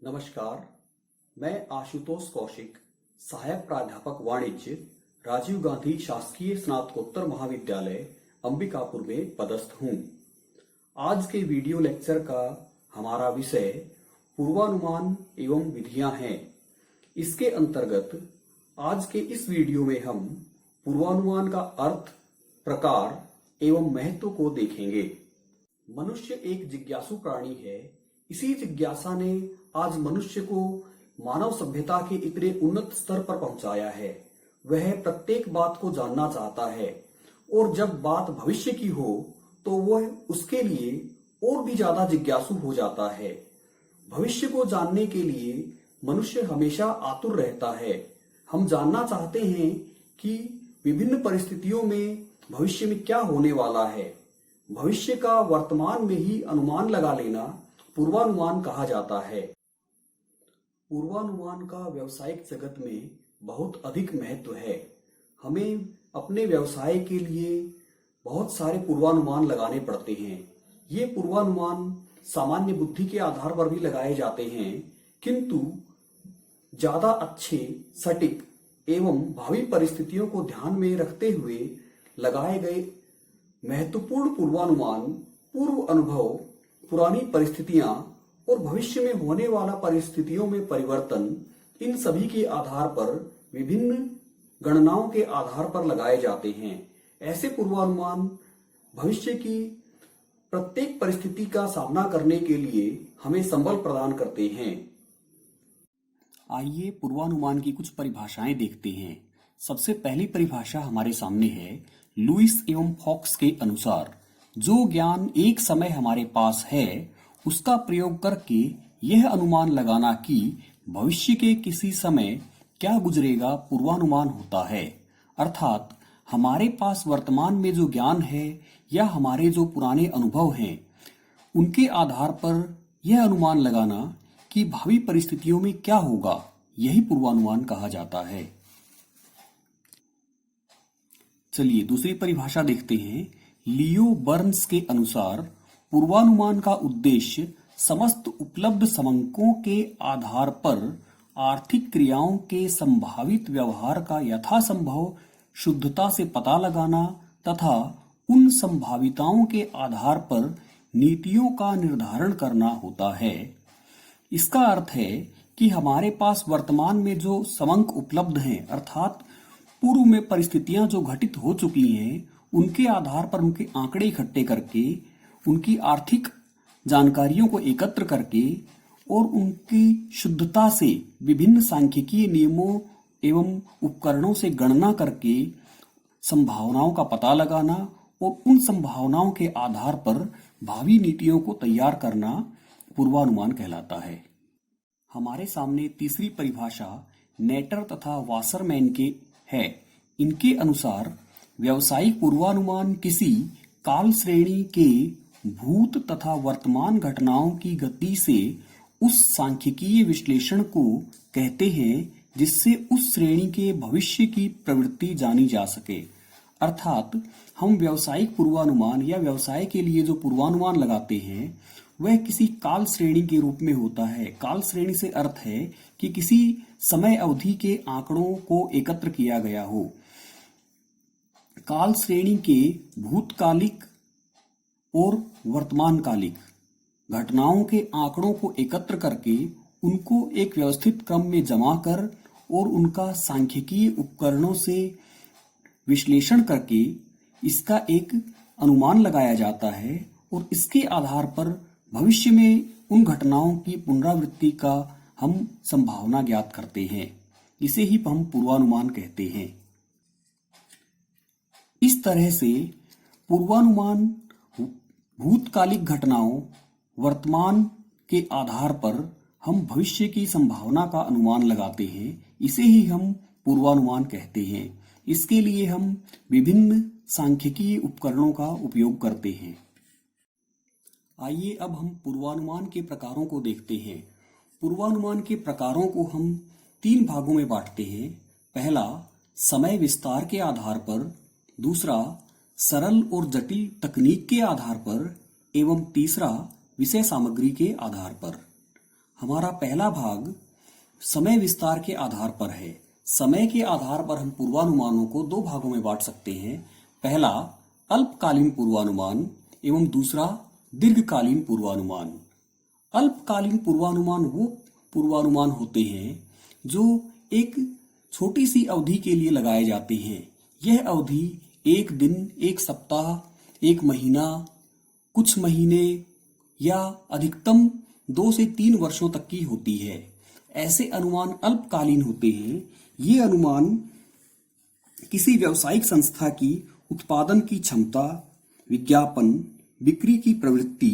नमस्कार, मैं आशुतोष कौशिक, सहायक प्राध्यापक वाणिज्य, राजीव गांधी शासकीय स्नातकोत्तर महाविद्यालय अंबिकापुर में पदस्थ हूँ। आज के वीडियो लेक्चर का हमारा विषय पूर्वानुमान एवं विधियां हैं। इसके अंतर्गत आज के इस वीडियो में हम पूर्वानुमान का अर्थ, प्रकार एवं महत्व को देखेंगे। मनुष्य एक जिज्ञासु प्राणी है। इसी जिज्ञासा ने आज मनुष्य को मानव सभ्यता के इतने उन्नत स्तर पर पहुंचाया है। वह प्रत्येक बात को जानना चाहता है और जब बात भविष्य की हो तो वह उसके लिए और भी ज्यादा जिज्ञासु हो जाता है। भविष्य को जानने के लिए मनुष्य हमेशा आतुर रहता है। हम जानना चाहते हैं कि विभिन्न परिस्थितियों में भविष्य में क्या होने वाला है। भविष्य का वर्तमान में ही अनुमान लगा लेना पूर्वानुमान कहा जाता है। पूर्वानुमान का व्यावसायिक जगत में बहुत अधिक महत्व है। हमें अपने व्यवसाय के लिए बहुत सारे पूर्वानुमान लगाने पड़ते हैं। ये पूर्वानुमान सामान्य बुद्धि के आधार पर भी लगाए जाते हैं, किंतु ज्यादा अच्छे, सटीक एवं भावी परिस्थितियों को ध्यान में रखते हुए लगाए गए महत्वपूर्ण पूर्वानुमान पूर्व अनुभव, पुरानी परिस्थितियां और भविष्य में होने वाला परिस्थितियों में परिवर्तन, इन सभी के आधार पर विभिन्न गणनाओं के आधार पर लगाए जाते हैं। ऐसे पूर्वानुमान भविष्य की प्रत्येक परिस्थिति का सामना करने के लिए हमें संबल प्रदान करते हैं। आइए पूर्वानुमान की कुछ परिभाषाएं देखते हैं। सबसे पहली परिभाषा हमारे सामने है। लुईस एवं फॉक्स के अनुसार जो ज्ञान एक समय हमारे पास है उसका प्रयोग करके यह अनुमान लगाना कि भविष्य के किसी समय क्या गुजरेगा पूर्वानुमान होता है। अर्थात हमारे पास वर्तमान में जो ज्ञान है या हमारे जो पुराने अनुभव हैं उनके आधार पर यह अनुमान लगाना कि भावी परिस्थितियों में क्या होगा, यही पूर्वानुमान कहा जाता है। चलिए दूसरी परिभाषा देखते हैं। लियो बर्न्स के अनुसार पूर्वानुमान का उद्देश्य समस्त उपलब्ध समंकों के आधार पर आर्थिक क्रियाओं के संभावित व्यवहार का यथासंभव शुद्धता से पता लगाना तथा उन संभाविताओं के आधार पर नीतियों का निर्धारण करना होता है। इसका अर्थ है कि हमारे पास वर्तमान में जो समंक उपलब्ध हैं, अर्थात पूर्व में परिस्थितियां जो घटित हो चुकी हैं, उनके आधार पर उनके आंकड़े इकट्ठे करके, उनकी आर्थिक जानकारियों को एकत्र करके और उनकी शुद्धता से विभिन्न सांख्यिकीय नियमों एवं उपकरणों से गणना करके संभावनाओं का पता लगाना और उन संभावनाओं के आधार पर भावी नीतियों को तैयार करना पूर्वानुमान कहलाता है। हमारे सामने तीसरी परिभाषा नेटर तथा वासरमैन के है। इनके अनुसार व्यावसायिक पूर्वानुमान किसी काल श्रेणी के भूत तथा वर्तमान घटनाओं की गति से उस सांख्यिकीय विश्लेषण को कहते हैं जिससे उस श्रेणी के भविष्य की प्रवृत्ति जानी जा सके। अर्थात हम व्यावसायिक पूर्वानुमान या व्यवसाय के लिए जो पूर्वानुमान लगाते हैं वह किसी काल श्रेणी के रूप में होता है। काल श्रेणी से अर्थ है कि किसी समय अवधि के आंकड़ों को एकत्र किया गया हो। काल श्रेणी के भूतकालिक और वर्तमानकालिक घटनाओं के आंकड़ों को एकत्र करके उनको एक व्यवस्थित क्रम में जमा कर और उनका सांख्यिकीय उपकरणों से विश्लेषण करके इसका एक अनुमान लगाया जाता है और इसके आधार पर भविष्य में उन घटनाओं की पुनरावृत्ति का हम संभावना ज्ञात करते हैं। इसे ही हम पूर्वानुमान कहते हैं। इस तरह से पूर्वानुमान भूतकालिक घटनाओं, वर्तमान के आधार पर हम भविष्य की संभावना का अनुमान लगाते हैं। इसे ही हम पूर्वानुमान कहते हैं। इसके लिए हम विभिन्न सांख्यिकीय उपकरणों का उपयोग करते हैं। आइए अब हम पूर्वानुमान के प्रकारों को देखते हैं। पूर्वानुमान के प्रकारों को हम 3 भागों में बांटते हैं। पहला, समय विस्तार के आधार पर, दूसरा सरल और जटिल तकनीक के आधार पर एवं तीसरा विषय सामग्री के आधार पर। हमारा पहला भाग समय विस्तार के आधार पर है। समय के आधार पर हम पूर्वानुमानों को दो भागों में बांट सकते हैं। पहला अल्पकालीन पूर्वानुमान एवं दूसरा दीर्घकालीन पूर्वानुमान। अल्पकालीन पूर्वानुमान वो पूर्वानुमान होते हैं जो एक छोटी सी अवधि के लिए लगाए जाते हैं। यह अवधि एक दिन, एक सप्ताह, एक महीना, कुछ महीने या अधिकतम 2 से 3 वर्षों तक की होती है। ऐसे अनुमान अल्पकालीन होते हैं। ये अनुमान किसी व्यावसायिक संस्था की उत्पादन की क्षमता, विज्ञापन, बिक्री की प्रवृत्ति,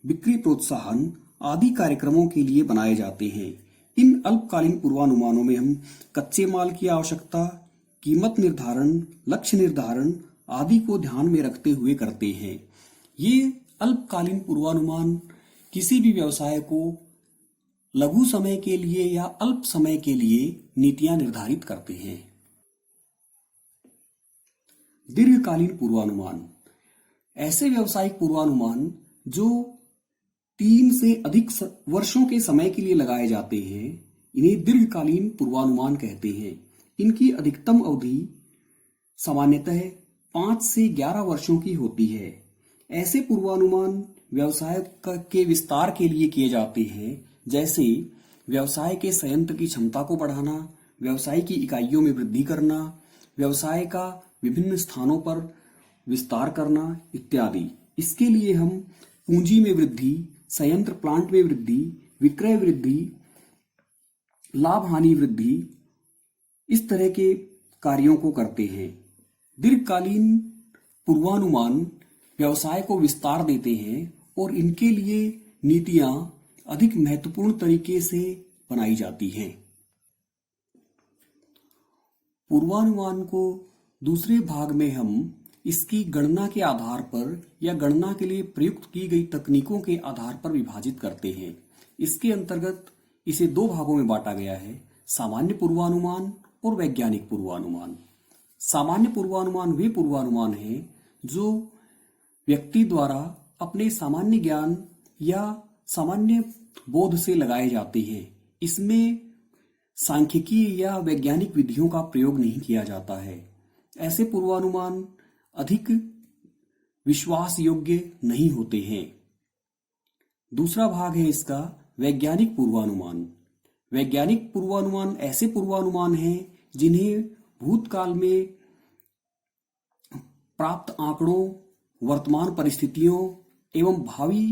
बिक्री प्रोत्साहन आदि कार्यक्रमों के लिए बनाए जाते हैं। इन अल्पकालीन पूर्वानुमानों में हम कच्चे माल की आवश्यकता, कीमत निर्धारण, लक्ष्य निर्धारण आदि को ध्यान में रखते हुए करते हैं। ये अल्पकालीन पूर्वानुमान किसी भी व्यवसाय को लघु समय के लिए या अल्प समय के लिए नीतियां निर्धारित करते हैं। दीर्घकालीन पूर्वानुमान ऐसे व्यावसायिक पूर्वानुमान जो 3 से अधिक वर्षों के समय के लिए लगाए जाते हैं, इन्हें दीर्घकालीन पूर्वानुमान कहते हैं। इनकी अधिकतम अवधि सामान्यतः 5 से 11 वर्षों की होती है। ऐसे पूर्वानुमान व्यवसाय के विस्तार के लिए किए जाते हैं, जैसे व्यवसाय के संयंत्र की क्षमता को बढ़ाना, व्यवसाय की इकाइयों में वृद्धि करना, व्यवसाय का विभिन्न स्थानों पर विस्तार करना इत्यादि। इसके लिए हम पूंजी में वृद्धि, संयंत्र प्लांट में वृद्धि, विक्रय वृद्धि, लाभ हानि वृद्धि, इस तरह के कार्यों को करते हैं। दीर्घकालीन पूर्वानुमान व्यवसाय को विस्तार देते हैं और इनके लिए नीतियां अधिक महत्वपूर्ण तरीके से बनाई जाती हैं। पूर्वानुमान को दूसरे भाग में हम इसकी गणना के आधार पर या गणना के लिए प्रयुक्त की गई तकनीकों के आधार पर विभाजित करते हैं। इसके अंतर्गत इसे 2 भागों में बांटा गया है, सामान्य पूर्वानुमान और वैज्ञानिक पूर्वानुमान। सामान्य पूर्वानुमान वे पूर्वानुमान हैं जो व्यक्ति द्वारा अपने सामान्य ज्ञान या सामान्य बोध से लगाए जाते हैं। इसमें सांख्यिकी या वैज्ञानिक विधियों का प्रयोग नहीं किया जाता है। ऐसे पूर्वानुमान अधिक विश्वास योग्य नहीं होते हैं। दूसरा भाग है इसका वैज्ञानिक पूर्वानुमान। वैज्ञानिक पूर्वानुमान ऐसे पूर्वानुमान हैं जिन्हें भूतकाल में प्राप्त आंकड़ों, वर्तमान परिस्थितियों एवं भावी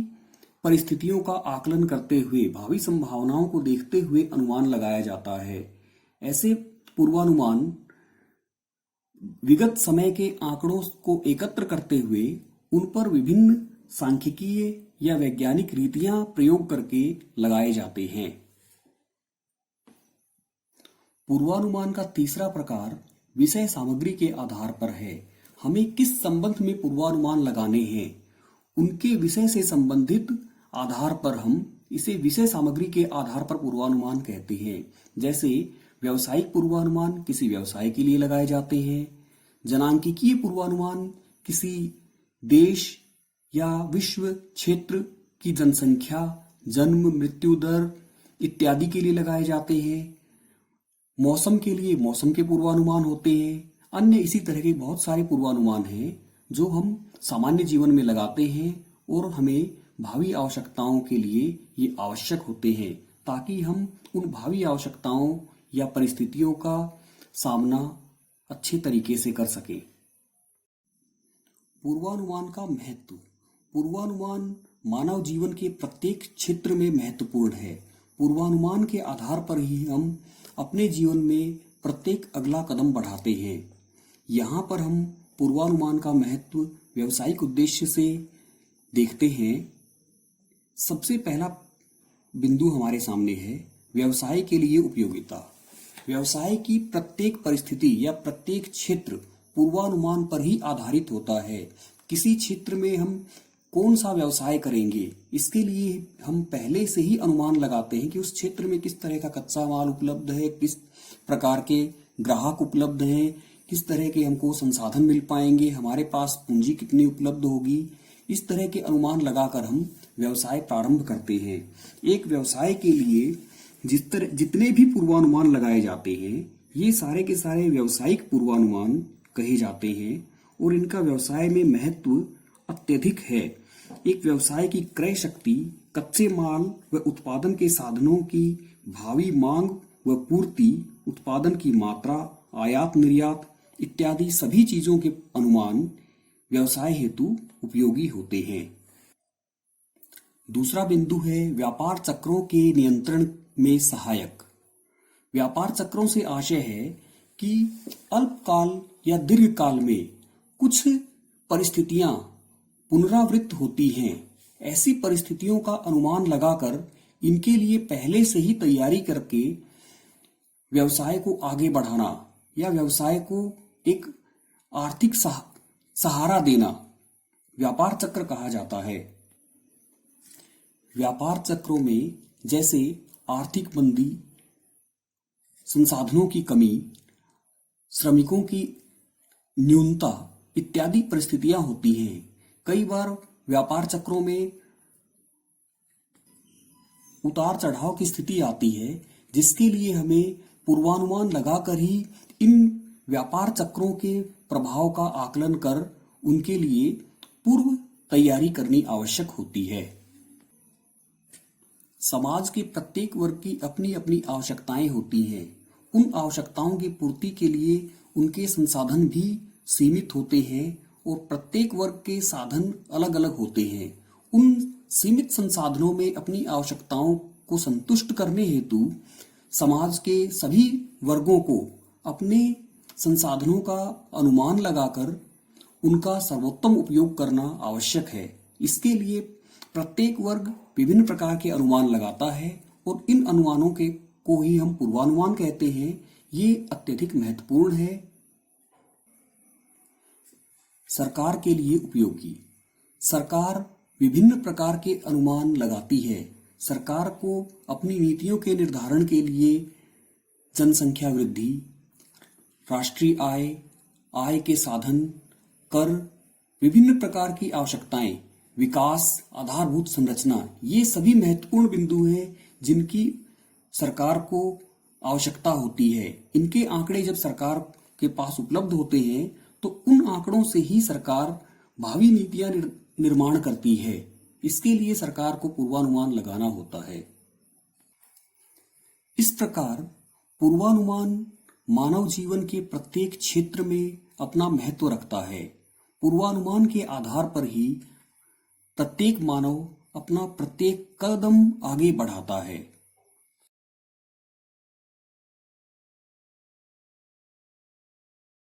परिस्थितियों का आकलन करते हुए, भावी संभावनाओं को देखते हुए अनुमान लगाया जाता है। ऐसे पूर्वानुमान विगत समय के आंकड़ों को एकत्र करते हुए उन पर विभिन्न सांख्यिकीय या वैज्ञानिक रीतियां प्रयोग करके लगाए जाते हैं। पूर्वानुमान का तीसरा प्रकार विषय सामग्री के आधार पर है। हमें किस संबंध में पूर्वानुमान लगाने हैं, उनके विषय से संबंधित आधार पर हम इसे विषय सामग्री के आधार पर पूर्वानुमान कहते हैं। जैसे व्यावसायिक पूर्वानुमान किसी व्यवसाय के लिए लगाए जाते हैं। जनांकीय पूर्वानुमान किसी देश या विश्व क्षेत्र की जनसंख्या, जन्म मृत्यु दर इत्यादि के लिए लगाए जाते हैं। मौसम के लिए मौसम के पूर्वानुमान होते हैं। अन्य इसी तरह के बहुत सारे पूर्वानुमान हैं जो हम सामान्य जीवन में लगाते हैं और हमें भावी आवश्यकताओं के लिए ये आवश्यक होते हैं ताकि हम उन भावी आवश्यकताओं या परिस्थितियों का सामना अच्छे तरीके से कर सकें। पूर्वानुमान का महत्व। पूर्वानुमान मानव जीवन के प्रत्येक क्षेत्र में महत्वपूर्ण है। पूर्वानुमान के आधार पर ही हम अपने जीवन में प्रत्येक अगला कदम बढ़ाते हैं। यहाँ पर हम पूर्वानुमान का महत्व व्यावसायिक उद्देश्य से देखते हैं। सबसे पहला बिंदु हमारे सामने है व्यवसाय के लिए उपयोगिता। व्यवसाय की प्रत्येक परिस्थिति या प्रत्येक क्षेत्र पूर्वानुमान पर ही आधारित होता है। किसी क्षेत्र में हम कौन सा व्यवसाय करेंगे, इसके लिए हम पहले से ही अनुमान लगाते हैं कि उस क्षेत्र में किस तरह का कच्चा माल उपलब्ध है, किस प्रकार के ग्राहक उपलब्ध हैं, किस तरह के हमको संसाधन मिल पाएंगे, हमारे पास पूंजी कितनी उपलब्ध होगी। इस तरह के अनुमान लगाकर हम व्यवसाय प्रारंभ करते हैं। एक व्यवसाय के लिए जितने भी पूर्वानुमान लगाए जाते हैं, ये सारे के सारे व्यावसायिक पूर्वानुमान कहे जाते हैं और इनका व्यवसाय में महत्व अत्यधिक है। एक व्यवसाय की क्रय शक्ति, कच्चे माल व उत्पादन के साधनों की भावी मांग व पूर्ति, उत्पादन की मात्रा, आयात निर्यात इत्यादि सभी चीजों के अनुमान व्यवसाय हेतु उपयोगी होते हैं। दूसरा बिंदु है व्यापार चक्रों के नियंत्रण में सहायक। व्यापार चक्रों से आशय है कि अल्पकाल या दीर्घकाल में कुछ परिस्थितियां पुनरावृत्त होती हैं। ऐसी परिस्थितियों का अनुमान लगाकर इनके लिए पहले से ही तैयारी करके व्यवसाय को आगे बढ़ाना या व्यवसाय को एक आर्थिक सहारा देना व्यापार चक्र कहा जाता है। व्यापार चक्रों में जैसे आर्थिक मंदी, संसाधनों की कमी, श्रमिकों की न्यूनता इत्यादि परिस्थितियां होती हैं। कई बार व्यापार चक्रों में उतार चढ़ाव की स्थिति आती है, जिसके लिए हमें पूर्वानुमान लगाकर ही इन व्यापार चक्रों के प्रभाव का आकलन कर उनके लिए पूर्व तैयारी करनी आवश्यक होती है। समाज के प्रत्येक वर्ग की अपनी अपनी आवश्यकताएं होती हैं। उन आवश्यकताओं की पूर्ति के लिए उनके संसाधन भी सीमित होते हैं और प्रत्येक वर्ग के साधन अलग अलग होते हैं। उन सीमित संसाधनों में अपनी आवश्यकताओं को संतुष्ट करने हेतु समाज के सभी वर्गों को अपने संसाधनों का अनुमान लगाकर उनका सर्वोत्तम उपयोग करना आवश्यक है। इसके लिए प्रत्येक वर्ग विभिन्न प्रकार के अनुमान लगाता है और इन अनुमानों के को ही हम पूर्वानुमान कहते हैं। ये अत्यधिक महत्वपूर्ण है। सरकार के लिए उपयोगी। सरकार विभिन्न प्रकार के अनुमान लगाती है। सरकार को अपनी नीतियों के निर्धारण के लिए जनसंख्या वृद्धि, राष्ट्रीय आय, आय के साधन, कर, विभिन्न प्रकार की आवश्यकताएं, विकास, आधारभूत संरचना, ये सभी महत्वपूर्ण बिंदु हैं जिनकी सरकार को आवश्यकता होती है। इनके आंकड़े जब सरकार के पास उपलब्ध होते हैं तो उन आंकड़ों से ही सरकार भावी नीतियां निर्माण करती है। इसके लिए सरकार को पूर्वानुमान लगाना होता है। इस प्रकार पूर्वानुमान मानव जीवन के प्रत्येक क्षेत्र में अपना महत्व रखता है। पूर्वानुमान के आधार पर ही प्रत्येक मानव अपना प्रत्येक कदम आगे बढ़ाता है।